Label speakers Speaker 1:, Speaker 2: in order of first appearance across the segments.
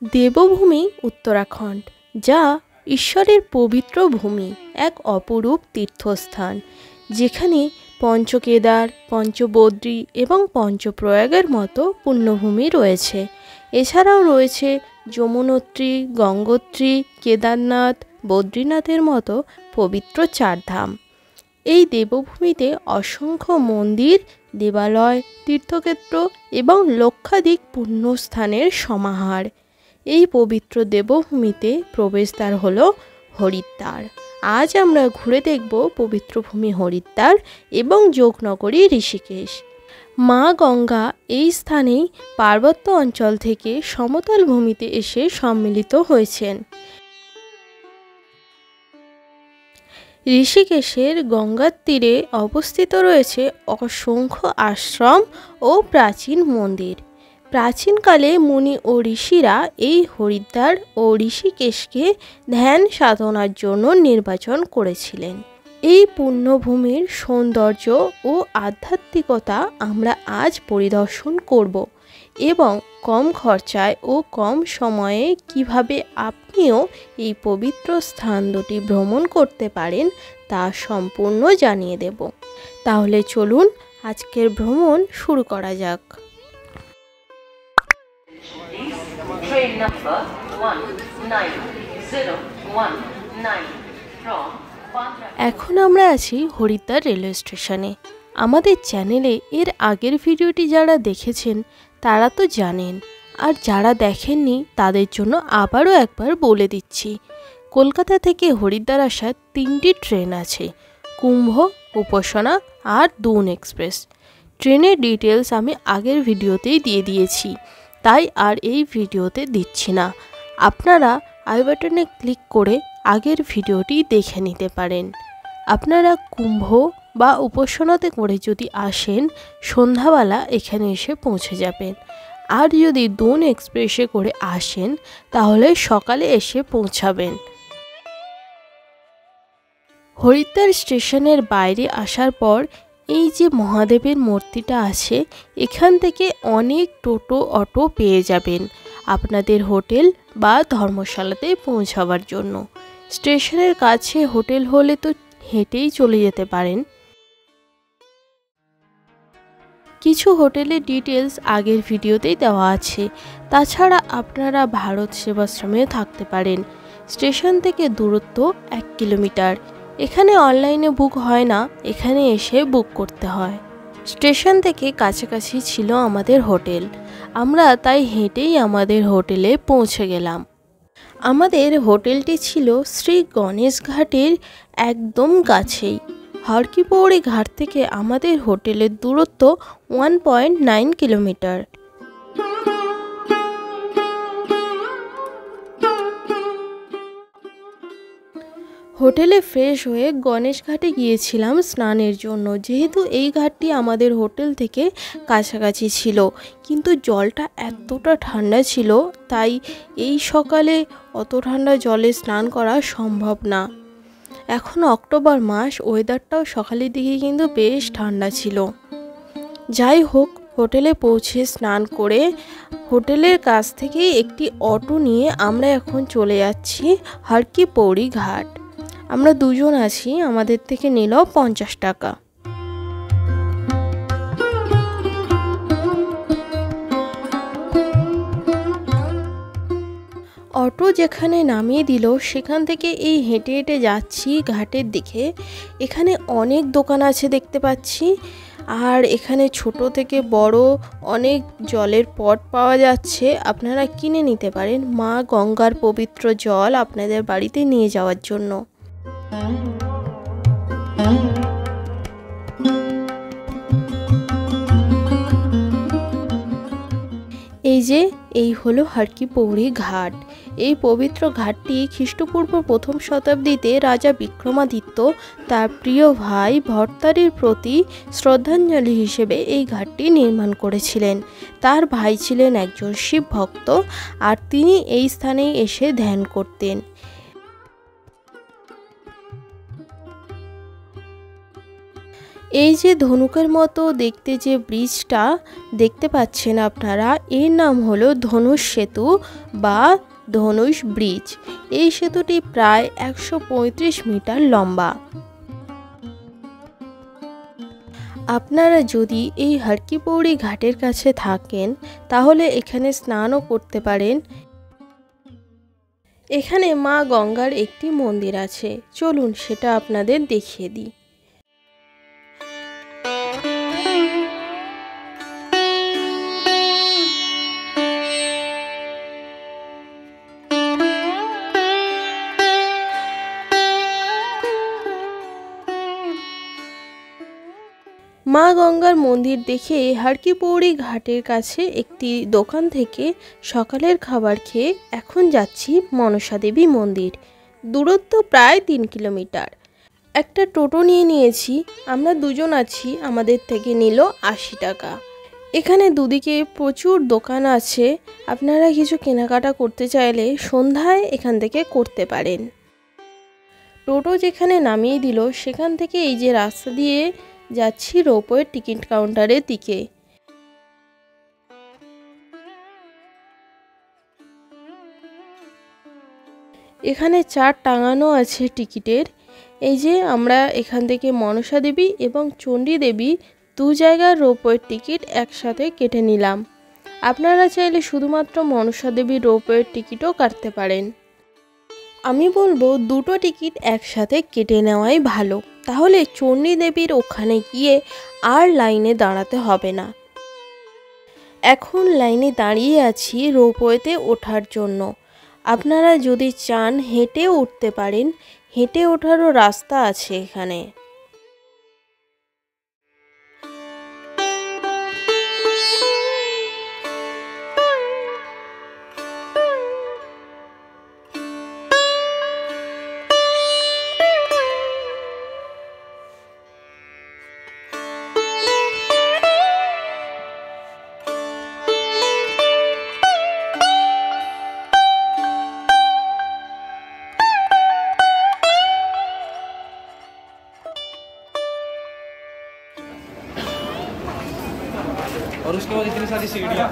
Speaker 1: দেবভূমি উত্তরাখণ্ড, যা ঈশ্বরের পবিত্র ভূমি, এক অপরূপ তীর্থস্থান যেখানে পঞ্চকেদার, পঞ্চবদ্রী এবং পঞ্চপ্রয়াগের মতো পুণ্যভূমি রয়েছে। এছাড়াও রয়েছে যমুনোত্রী, গঙ্গোত্রী, কেদারনাথ, বদ্রীনাথের মতো পবিত্র চারধাম। এই দেবভূমিতে অসংখ্য মন্দির, দেবালয়, তীর্থক্ষেত্র এবং লক্ষাধিক পুণ্যস্থানের সমাহার। এই পবিত্র দেবভূমিতে প্রবেশদ্বার হল হরিদ্বার। আজ আমরা ঘুরে দেখব পবিত্র ভূমি হরিদ্বার এবং যোগনগরী ঋষিকেশ। মা গঙ্গা এই স্থানেই পার্বত্য অঞ্চল থেকে সমতল ভূমিতে এসে সম্মিলিত হয়েছেন। ঋষিকেশের গঙ্গার তীরে অবস্থিত রয়েছে অসংখ্য আশ্রম ও প্রাচীন মন্দির। প্রাচীনকালে মুনি ও ঋষিরা এই হরিদ্বার ও ঋষিকেশকে ধ্যান সাধনার জন্য নির্বাচন করেছিলেন। এই পুণ্যভূমির সৌন্দর্য ও আধ্যাত্মিকতা আমরা আজ পরিদর্শন করব এবং কম খরচায় ও কম সময়ে কিভাবে আপনিও এই পবিত্র স্থান দুটি ভ্রমণ করতে পারেন তা সম্পূর্ণ জানিয়ে দেব। তাহলে চলুন আজকের ভ্রমণ শুরু করা যাক।
Speaker 2: Train number 19019 from
Speaker 1: এখন আমরা আছি হরিদ্বার রেলওয়ে স্টেশনে। আমাদের চ্যানেলে এর আগের ভিডিওটি যারা দেখেছেন তারা তো জানেন, আর যারা দেখেননি তাদের জন্য আবারও একবার বলে দিচ্ছি। কলকাতা থেকে হরিদ্বার আসার 3টি ট্রেন আছে, কুম্ভ, উপাসনা আর দুন এক্সপ্রেস। ট্রেনের ডিটেলস আমি আগের ভিডিওতেই দিয়ে দিয়েছি, তাই আর এই ভিডিওতে দিচ্ছি না। আপনারা আই বাটনে ক্লিক করে আগের ভিডিওটি দেখে নিতে পারেন। আপনারা কুম্ভ বা উপাসনাতে করে যদি আসেন, সন্ধ্যাবেলা এখানে এসে পৌঁছে যাবেন। আর যদি দুন এক্সপ্রেসে করে আসেন তাহলে সকালে এসে পৌঁছাবেন। হরিদ্বার স্টেশনের বাইরে আসার পর এই যে মহাদেবের মূর্তিটা আছে, এখান থেকে অনেক টোটো অটো পেয়ে যাবেন আপনাদের হোটেল বা ধর্মশালাতে পৌঁছাবার জন্য। স্টেশনের কাছে হোটেল হলে তো হেঁটেই চলে যেতে পারেন। কিছু হোটেলের ডিটেলস আগের ভিডিওতেই দেওয়া আছে। তাছাড়া আপনারা ভারত সেবাশ্রমেও থাকতে পারেন। স্টেশন থেকে দূরত্ব 1 কিলোমিটার। এখানে অনলাইনে বুক হয় না, এখানে এসে বুক করতে হয়। স্টেশন থেকে কাছাকাছি ছিল আমাদের হোটেল, আমরা তাই হেঁটেই আমাদের হোটেলে পৌঁছে গেলাম। আমাদের হোটেলটি ছিল শ্রী গণেশ ঘাটের একদম কাছেই। হরকি পৌড়ি ঘাট থেকে আমাদের হোটেলের দূরত্ব 1.9 কিলোমিটার। হোটেলে ফ্রেশ হয়ে গণেশ ঘাটে গিয়েছিলাম স্নানের জন্য, যেহেতু এই ঘাটটি আমাদের হোটেল থেকে কাছাকাছি ছিল। কিন্তু জলটা এতটা ঠান্ডা ছিল, তাই এই সকালে অত ঠান্ডা জলে স্নান করা সম্ভব না। এখন অক্টোবর মাস, ওয়েদারটাও সকালের দিকে কিন্তু বেশ ঠান্ডা ছিল। যাই হোক, হোটেলে পৌঁছে স্নান করে হোটেলের কাছ থেকে একটি অটো নিয়ে আমরা এখন চলে যাচ্ছি হরকি পৌড়ি ঘাট। আমরা দুজন আছি, আমাদের থেকে নিল 50 টাকা। অটো যেখানে নামিয়ে দিল সেখান থেকে এই হেঁটে হেঁটে যাচ্ছি ঘাটের দিকে। এখানে অনেক দোকান আছে দেখতে পাচ্ছি, আর এখানে ছোট থেকে বড় অনেক জলের পট পাওয়া যাচ্ছে। আপনারা কিনে নিতে পারেন মা গঙ্গার পবিত্র জল আপনাদের বাড়িতে নিয়ে যাওয়ার জন্য। এই হলো হরকি পৌড়ি ঘাট। এই পবিত্র ঘাটটি খ্রিস্টপূর্ব 1ম শতাব্দীতে রাজা বিক্রমাদিত্য তার প্রিয় ভাই ভর্তারির প্রতি শ্রদ্ধাঞ্জলি হিসেবে এই ঘাটটি নির্মাণ করেছিলেন। তার ভাই ছিলেন একজন শিব ভক্ত, আর তিনি এই স্থানেই এসে ধ্যান করতেন। এই যে ধনুকের মতো দেখতে যে ব্রিজটা দেখতে পাচ্ছেন আপনারা, এর নাম হলো ধনুষ সেতু বা ধনুষ ব্রিজ। এই সেতুটি প্রায় 135 মিটার লম্বা। আপনারা যদি এই হরকি-পৌড়ি ঘাটের কাছে থাকেন তাহলে এখানে স্নানও করতে পারেন। এখানে মা গঙ্গার একটি মন্দির আছে, চলুন সেটা আপনাদের দেখিয়ে দিই। মা গঙ্গার মন্দির দেখে হরকি-পৌড়ি ঘাটের কাছে একটি দোকান থেকে সকালের খাবার খেয়ে এখন যাচ্ছি মনসা দেবী মন্দির। দূরত্ব প্রায় 3 কিলোমিটার। একটা টোটো নিয়ে নিয়েছি, আমরা দুজন আছি, আমাদের থেকে নিল 80 টাকা। এখানে দুদিকে প্রচুর দোকান আছে, আপনারা কিছু কেনাকাটা করতে চাইলে সন্ধ্যায় এখান থেকে করতে পারেন। টোটো যেখানে নামিয়ে দিল সেখান থেকে এই যে রাস্তা দিয়ে যাচ্ছি রোপওয়ের টিকিট কাউন্টারের দিকে। এখানে চার্ট টাঙানো আছে টিকিটের। এই যে আমরা এখান থেকে মনসা দেবী এবং চণ্ডী দেবী দু জায়গার রোপওয়ের টিকিট একসাথে কেটে নিলাম। আপনারা চাইলে শুধুমাত্র মনসা দেবীর রোপওয়ের টিকিটও কাটতে পারেন। আমি বলবো দুটো টিকিট একসাথে কেটে নেওয়াই ভালো, তাহলে চণ্ডী দেবীর ওখানে গিয়ে আর লাইনে দাঁড়াতে হবে না। এখন লাইনে দাঁড়িয়ে আছি রোপওয়েতে ওঠার জন্য। আপনারা যদি চান হেঁটে উঠতে পারেন, হেঁটে ওঠারও রাস্তা আছে এখানে।
Speaker 3: और उसके बाद इतनी सारी सीढ़ियाँ।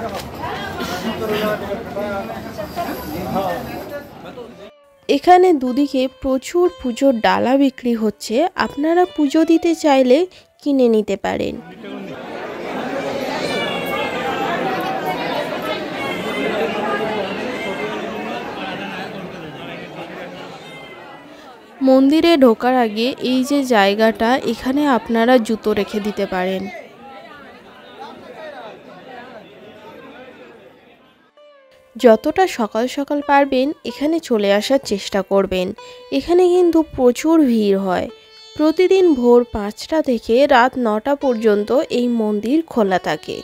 Speaker 1: এখানে দুদিকে প্রচুর পুজোর ডালা বিক্রি হচ্ছে, আপনারা পুজো দিতে চাইলে কিনে নিতে পারেন। মন্দিরে ঢোকার আগে এই যে জায়গাটা, এখানে আপনারা জুতো রেখে দিতে পারেন। যতটা সকাল সকাল পারবেন এখানে চলে আসার চেষ্টা করবেন। এখানে কিন্তু প্রচুর ভিড় হয়। প্রতিদিন ভোর 5টা থেকে রাত 9টা পর্যন্ত এই মন্দির খোলা থাকে।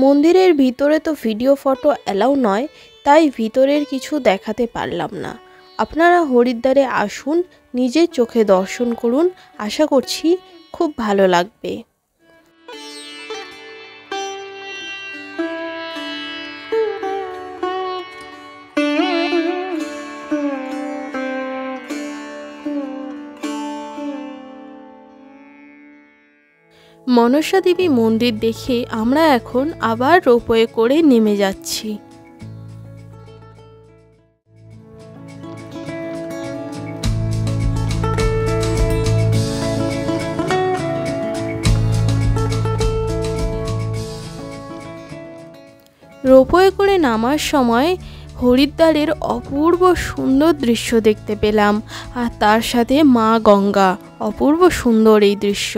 Speaker 1: মন্দিরের ভিতরে তো ভিডিও ফটো অ্যালাউ নয়, তাই ভিতরের কিছু দেখাতে পারলাম না। আপনারা হরিদ্বারে আসুন, নিজের চোখে দর্শন করুন, আশা করছি খুব ভালো লাগবে। মনসা দেবী মন্দির দেখে আমরা এখন আবার রোপওয়ে করে নেমে যাচ্ছি। রোপওয়ে করে নামার সময় হরিদ্বারের অপূর্ব সুন্দর দৃশ্য দেখতে পেলাম, আর তার সাথে মা গঙ্গা। অপূর্ব সুন্দর এই দৃশ্য।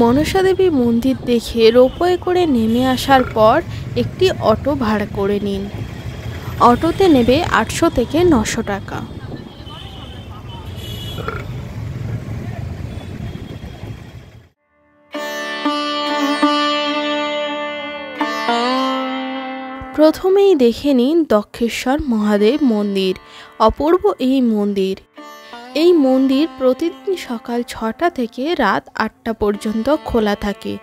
Speaker 1: মনসা দেবী মন্দির দেখে রোপওয়ে করে নেমে আসার পর একটি অটো ভাড়া করে নিন। অটোতে নেবে 800 থেকে 900 টাকা। প্রথমেই দেখে নিন দক্ষেশ্বর মহাদেব মন্দির। অপূর্ব এই মন্দির। এই মন্দির প্রতিদিন সকাল 6টা থেকে রাত 8টা পর্যন্ত খোলা থাকে।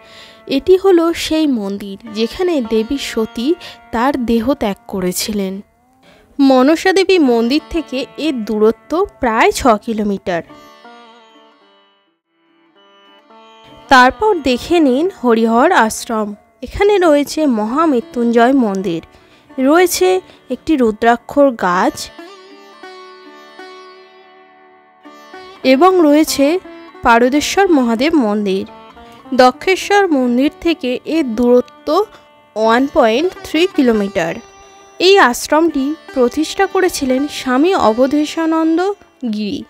Speaker 1: এটি হলো সেই মন্দির যেখানে দেবী সতী তার দেহ ত্যাগ করেছিলেন। মনসা দেবী মন্দির থেকে এর দূরত্ব প্রায় 6 কিলোমিটার। তারপর দেখে নিন হরিহর আশ্রম। এখানে রয়েছে মহামৃত্যুঞ্জয় মন্দির, রয়েছে একটি রুদ্রাক্ষর গাছ এবং রয়েছে পারদেশ্বর মহাদেব মন্দির। দক্ষেশ্বর মন্দির থেকে এর দূরত্ব 1.3 কিলোমিটার। এই আশ্রমটি প্রতিষ্ঠা করেছিলেন স্বামী অবধেশানন্দ গিরি।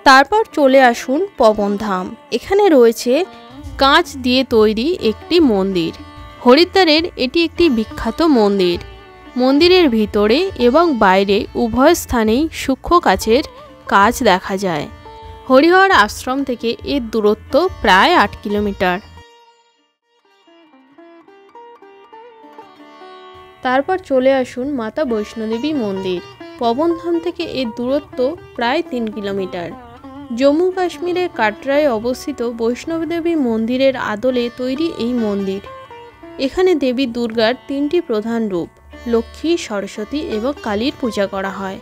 Speaker 1: তারপর চলে আসুন পবনধাম। এখানে রয়েছে কাঁচ দিয়ে তৈরি একটি মন্দির। হরিদ্বারের এটি একটি বিখ্যাত মন্দির। মন্দিরের ভিতরে এবং বাইরে উভয় স্থানেই সূক্ষ্ম কাচের কাজ দেখা যায়। হরিহর আশ্রম থেকে এর দূরত্ব প্রায় 8 কিলোমিটার। তারপর চলে আসুন মাতা বৈষ্ণোদেবী মন্দির। পবনধাম থেকে এর দূরত্ব প্রায় 3 কিলোমিটার। জম্মু কাশ্মীরের কাটরায় অবস্থিত বৈষ্ণবদেবী মন্দিরের আদলে তৈরি এই মন্দির। এখানে দেবী দুর্গার 3টি প্রধান রূপ লক্ষ্মী, সরস্বতী এবং কালীর পূজা করা হয়।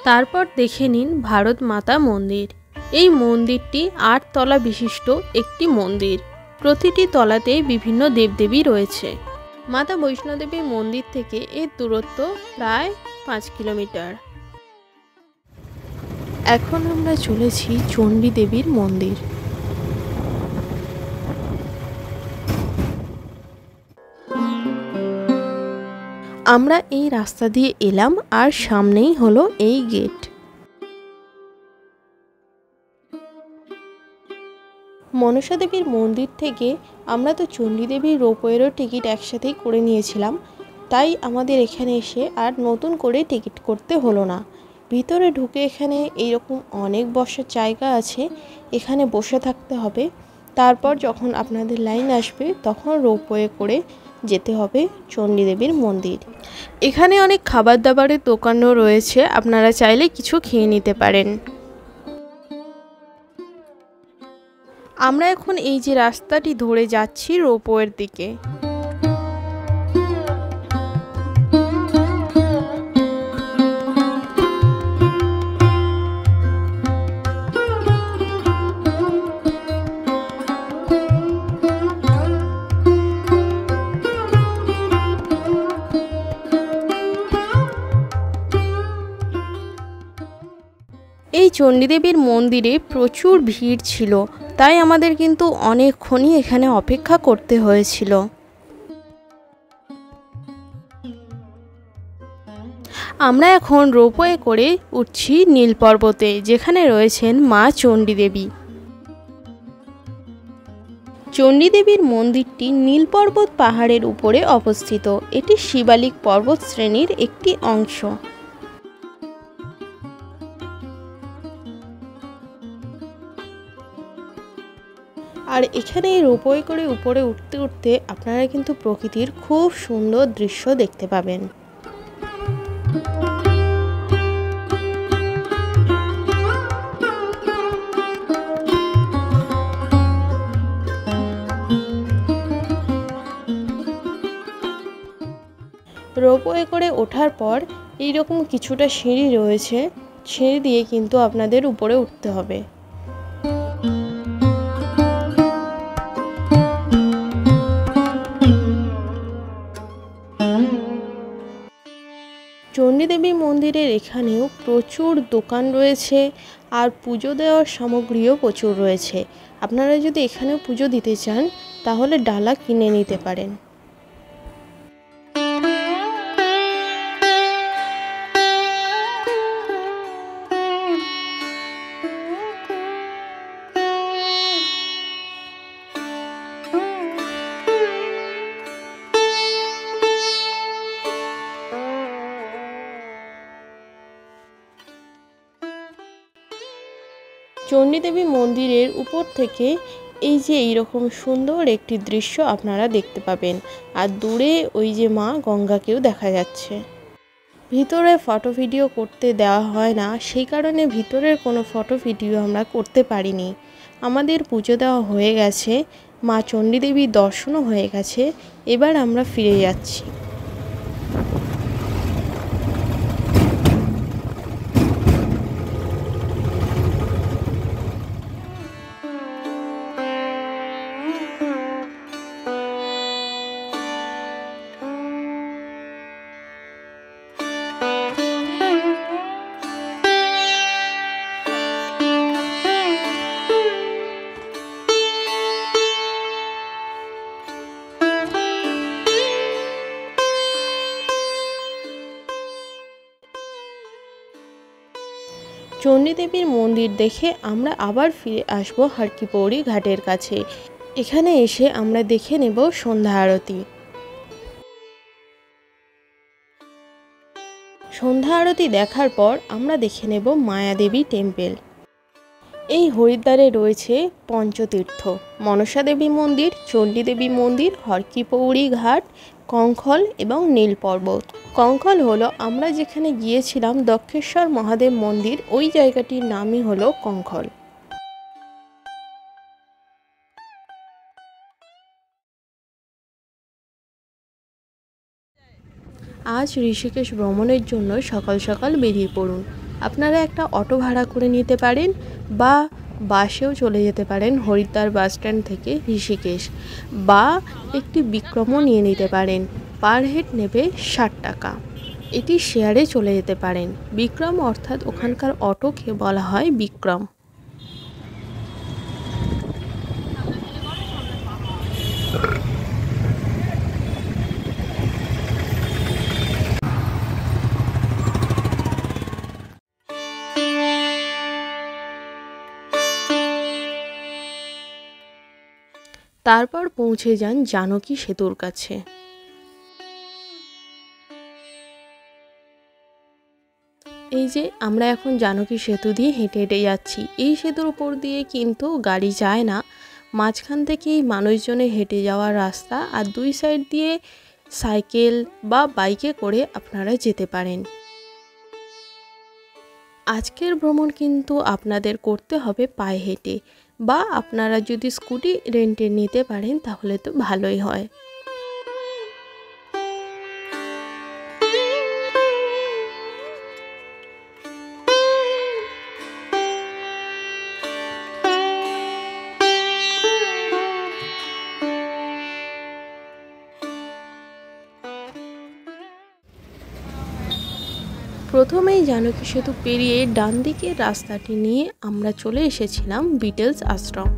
Speaker 1: তারপর দেখে নিন ভারত মাতা মন্দির। এই মন্দিরটি 8 তলা বিশিষ্ট একটি মন্দির। প্রতিটি তলাতে বিভিন্ন দেবদেবী রয়েছে। মাতা বৈষ্ণোদেবী মন্দির থেকে এর দূরত্ব প্রায় 5 কিলোমিটার। এখন আমরা চলেছি চণ্ডী দেবীর মন্দির। আমরা এই রাস্তা দিয়ে এলাম আর সামনেই হলো এই গেট। মনসা দেবীর মন্দির থেকে আমরা তো চণ্ডী দেবীর রোপওয়েরও টিকিট একসাথেই করে নিয়েছিলাম, তাই আমাদের এখানে এসে আর নতুন করে টিকিট করতে হলো না। ভিতরে ঢুকে এখানে এইরকম অনেক বসার জায়গা আছে, এখানে বসে থাকতে হবে। তারপর যখন আপনাদের লাইন আসবে তখন রোপওয়ে করে যেতে হবে চণ্ডী দেবীর মন্দির। এখানে অনেক খাবার দাবারের দোকানও রয়েছে, আপনারা চাইলে কিছু খেয়ে নিতে পারেন। আমরা এখন এই যে রাস্তাটি ধরে যাচ্ছি রোপওয়ের দিকে। এই চণ্ডীদেবীর মন্দিরে প্রচুর ভিড় ছিল, তাই আমাদের কিন্তু অনেকক্ষণই এখানে অপেক্ষা করতে হয়েছিল। আমরা এখন রোপওয়ে করে উঠছি নীল পর্বতে, যেখানে রয়েছেন মা চণ্ডী দেবী। চণ্ডী দেবীর মন্দিরটি নীল পর্বত পাহাড়ের উপরে অবস্থিত। এটি শিবালিক পর্বত শ্রেণীর একটি অংশ। আর এখানে রোপওয়ে করে উপরে উঠতে উঠতে আপনারা কিন্তু প্রকৃতির খুব সুন্দর দৃশ্য দেখতে পাবেন। রোপওয়ে করে ওঠার পর এইরকম কিছুটা সিঁড়ি রয়েছে, সিঁড়ি দিয়ে কিন্তু আপনাদের উপরে উঠতে হবে। চণ্ডী দেবী মন্দিরের এখানেও প্রচুর দোকান রয়েছে আর পুজো দেওয়ার সামগ্রীও প্রচুর রয়েছে। আপনারা যদি এখানেও পুজো দিতে চান তাহলে ডালা কিনে নিতে পারেন। চণ্ডী দেবী মন্দিরের উপর থেকে এই যে এইরকম সুন্দর একটি দৃশ্য আপনারা দেখতে পাবেন, আর দূরে ওই যে মা গঙ্গাকেও দেখা যাচ্ছে। ভিতরে ফটো ভিডিও করতে দেওয়া হয় না, সেই কারণে ভিতরের কোনো ফটো ভিডিও আমরা করতে পারিনি। আমাদের পুজো দেওয়া হয়ে গেছে, মা চণ্ডীদেবীর দর্শনও হয়ে গেছে, এবার আমরা ফিরে যাচ্ছি। চণ্ডীদেবীর মন্দির দেখে আমরা আবার ফিরে আসব হরকি-পৌড়ি ঘাটের কাছে। এখানে এসে আমরা দেখে নেব সন্ধ্যা আরতি। সন্ধ্যা আরতি দেখার পর আমরা দেখে নেব মায়াদেবী টেম্পল। এই হরিদ্বারে রয়েছে পঞ্চতীর্থ, মনসা দেবী মন্দির, চণ্ডীদেবী মন্দির, হরকি-পৌড়ি ঘাট, কঙ্খল এবং নীল পর্বত। কঙ্খল হলো আমরা যেখানে গিয়েছিলাম দক্ষেশ্বর মহাদেব মন্দির, ওই জায়গাটির নামই হলো কঙ্খল। আজ ঋষিকেশ ভ্রমণের জন্য সকাল সকাল বেরিয়ে পড়ুন। আপনারা একটা অটো ভাড়া করে নিতে পারেন বা বাসেও চলে যেতে পারেন হরিদ্বার বাস স্ট্যান্ড থেকে ঋষিকেশ, বা একটি বিক্রমও নিয়ে নিতে পারেন। পার হেড নেবে 60 টাকা। এটি শেয়ারে চলে যেতে পারেন। বিক্রম অর্থাৎ ওখানকার অটোকে বলা হয় বিক্রম। তারপর পৌঁছে যান জানকী সেতুর কাছে। এই যে আমরা এখন জানকী সেতু দিয়ে হেঁটে হেঁটে যাচ্ছি। এই সেতুর উপর দিয়ে কিন্তু গাড়ি যায় না, মাঝখান থেকেই মানুষজনের হেঁটে যাওয়ার রাস্তা, আর দুই সাইড দিয়ে সাইকেল বা বাইকে করে আপনারা যেতে পারেন। আজকের ভ্রমণ কিন্তু আপনাদের করতে হবে পায়ে হেঁটে, বা আপনারা যদি স্কুটি রেন্টে নিতে পারেন তাহলে তো ভালোই হয়। প্রথমেই জানকী সেতু পেরিয়ে ডান দিকের রাস্তাটি নিয়ে আমরা চলে এসেছিলাম বিটেলস আশ্রম।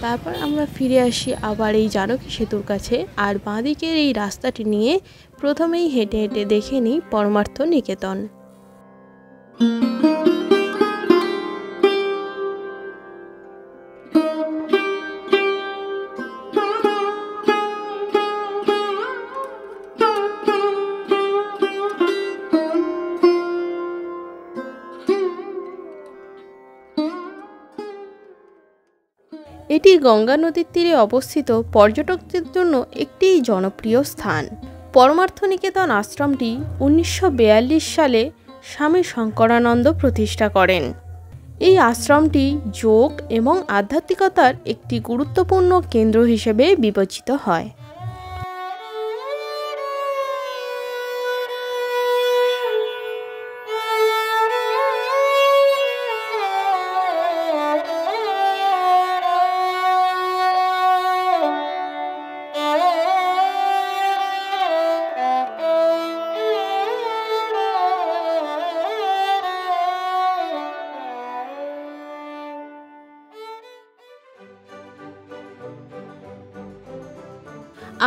Speaker 1: তারপর আমরা ফিরে আসি আবার এই জানকী সেতুর কাছে, আর বাঁদিকের এই রাস্তাটি নিয়ে প্রথমেই হেঁটে হেঁটে দেখে নিই পরমার্থ নিকেতন। এটি গঙ্গা নদীর তীরে অবস্থিত পর্যটকদের জন্য একটি জনপ্রিয় স্থান। পরমার্থ নিকেতন আশ্রমটি 1942 সালে স্বামী শঙ্করানন্দ প্রতিষ্ঠা করেন। এই আশ্রমটি যোগ এবং আধ্যাত্মিকতার একটি গুরুত্বপূর্ণ কেন্দ্র হিসেবে বিবেচিত হয়।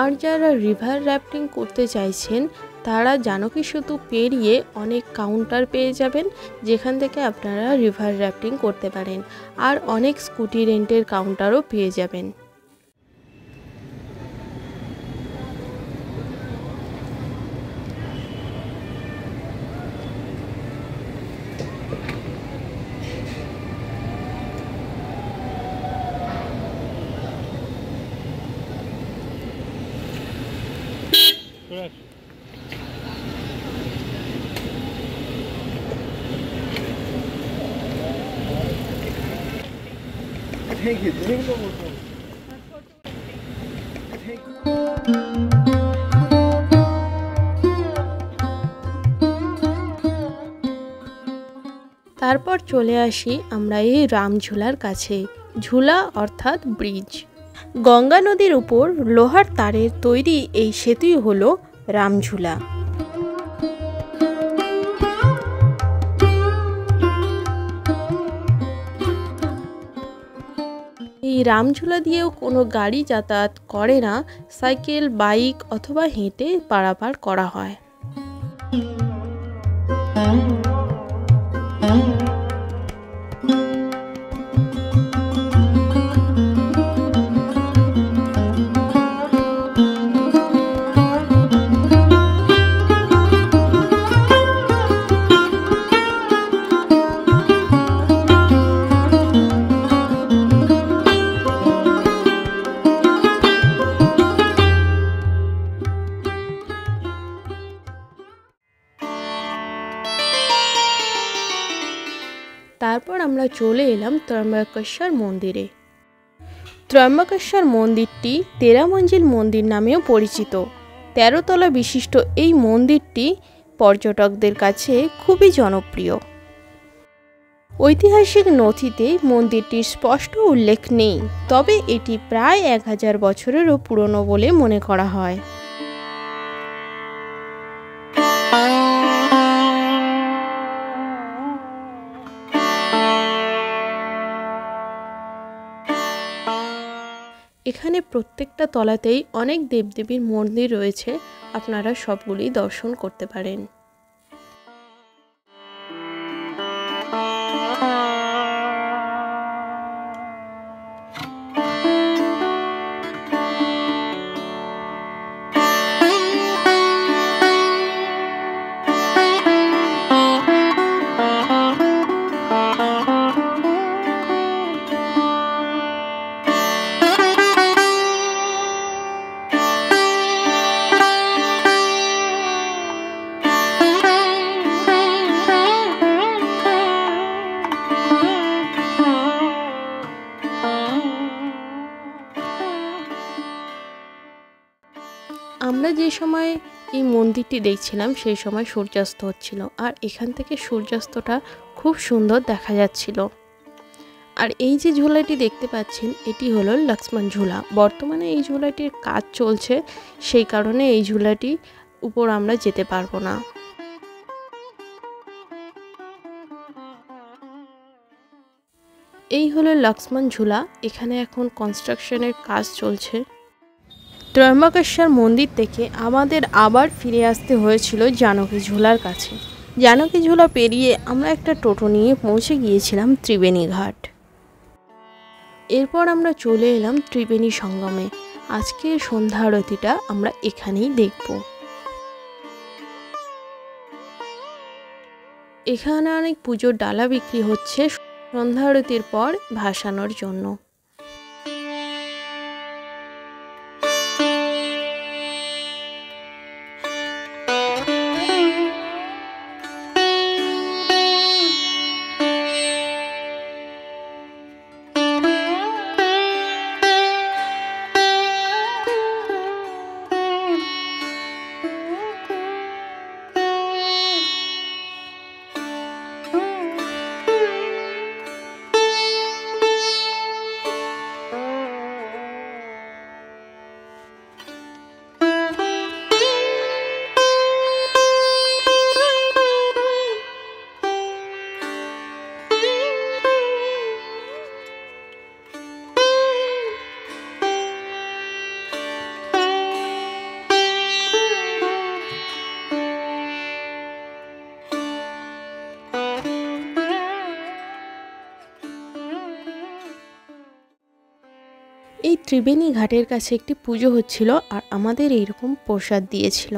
Speaker 1: আর যারা রিভার র্যাফটিং করতে চাইছেন তারা জানকী সেতু পেরিয়ে অনেক কাউন্টার পেয়ে যাবেন, যেখান থেকে আপনারা রিভার রাফটিং করতে পারেন, আর অনেক স্কুটি রেন্টের কাউন্টারও পেয়ে যাবেন। তারপর চলে আসি আমরা এই রামঝুলার কাছে। ঝুলা অর্থাৎ ব্রিজ। গঙ্গা নদীর উপর লোহার তারের তৈরি এই সেতুই হলো রামঝুলা। এই রামঝুলা দিয়েও কোনো গাড়ি যাতায়াত করে না, সাইকেল, বাইক অথবা হেঁটে পারাপার করা হয়। তারপর আমরা চলে এলাম ত্রম্বকেশ্বর মন্দিরে। ত্রম্বকেশ্বর মন্দিরটি 13 মঞ্জিল মন্দির নামেও পরিচিত। 13 তলা বিশিষ্ট এই মন্দিরটি পর্যটকদের কাছে খুবই জনপ্রিয়। ঐতিহাসিক নথিতে মন্দিরটির স্পষ্ট উল্লেখ নেই, তবে এটি প্রায় 1000 বছরেরও পুরনো বলে মনে করা হয়। এখানে প্রত্যেকটা তলাতেই অনেক দেবদেবীর মন্দির রয়েছে, আপনারা সবগুলি দর্শন করতে পারেন। আমরা যে সময় এই মন্দিরটি দেখছিলাম সেই সময় সূর্যাস্ত হচ্ছিল, আর এখান থেকে সূর্যাস্তটা খুব সুন্দর দেখা যাচ্ছিল। আর এই যে ঝুলাটি দেখতে পাচ্ছেন এটি হলো লক্ষ্মণ ঝুলা। বর্তমানে এই ঝুলাটির কাজ চলছে, সেই কারণে এই ঝুলাটি উপর আমরা যেতে পারবো না। এই হলো লক্ষ্মণ ঝুলা, এখানে এখন কনস্ট্রাকশনের কাজ চলছে। ত্রম্বকেশ্বর মন্দির থেকে আমাদের আবার ফিরে আসতে হয়েছিল জানকী ঝুলার কাছে। জানকী ঝুলা পেরিয়ে আমরা একটা টোটো নিয়ে পৌঁছে গিয়েছিলাম ত্রিবেণী ঘাট। এরপর আমরা চলে এলাম ত্রিবেণী সঙ্গমে। আজকের সন্ধ্যা আরতিটা আমরা এখানেই দেখব। এখানে অনেক পুজোর ডালা বিক্রি হচ্ছে সন্ধ্যা আরতির পর ভাসানোর জন্য। ত্রিবেণী ঘাটের কাছে একটি পুজো হচ্ছিল আর আমাদের এইরকম প্রসাদ দিয়েছিল।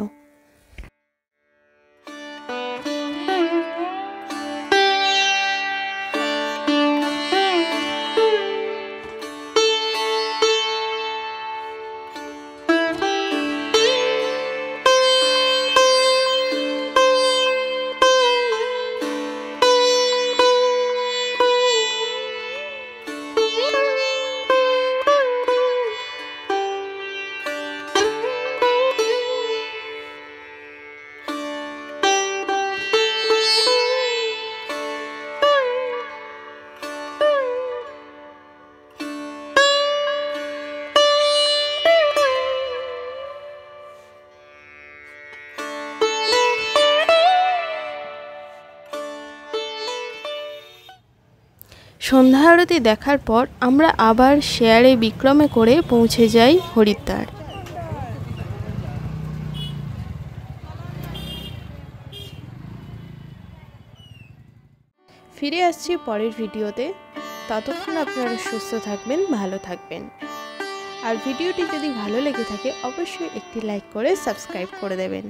Speaker 1: সন্ধ্যা আরতি দেখার পর আমরা আবার শেয়ারে বিক্রমে করে পৌঁছে যাই হরিদ্বার। ফিরে আসছি পরের ভিডিওতে। ততক্ষণ আপনারা সুস্থ থাকবেন, ভালো থাকবেন। আর ভিডিওটি যদি ভালো লেগে থাকে অবশ্যই একটি লাইক করে সাবস্ক্রাইব করে দেবেন।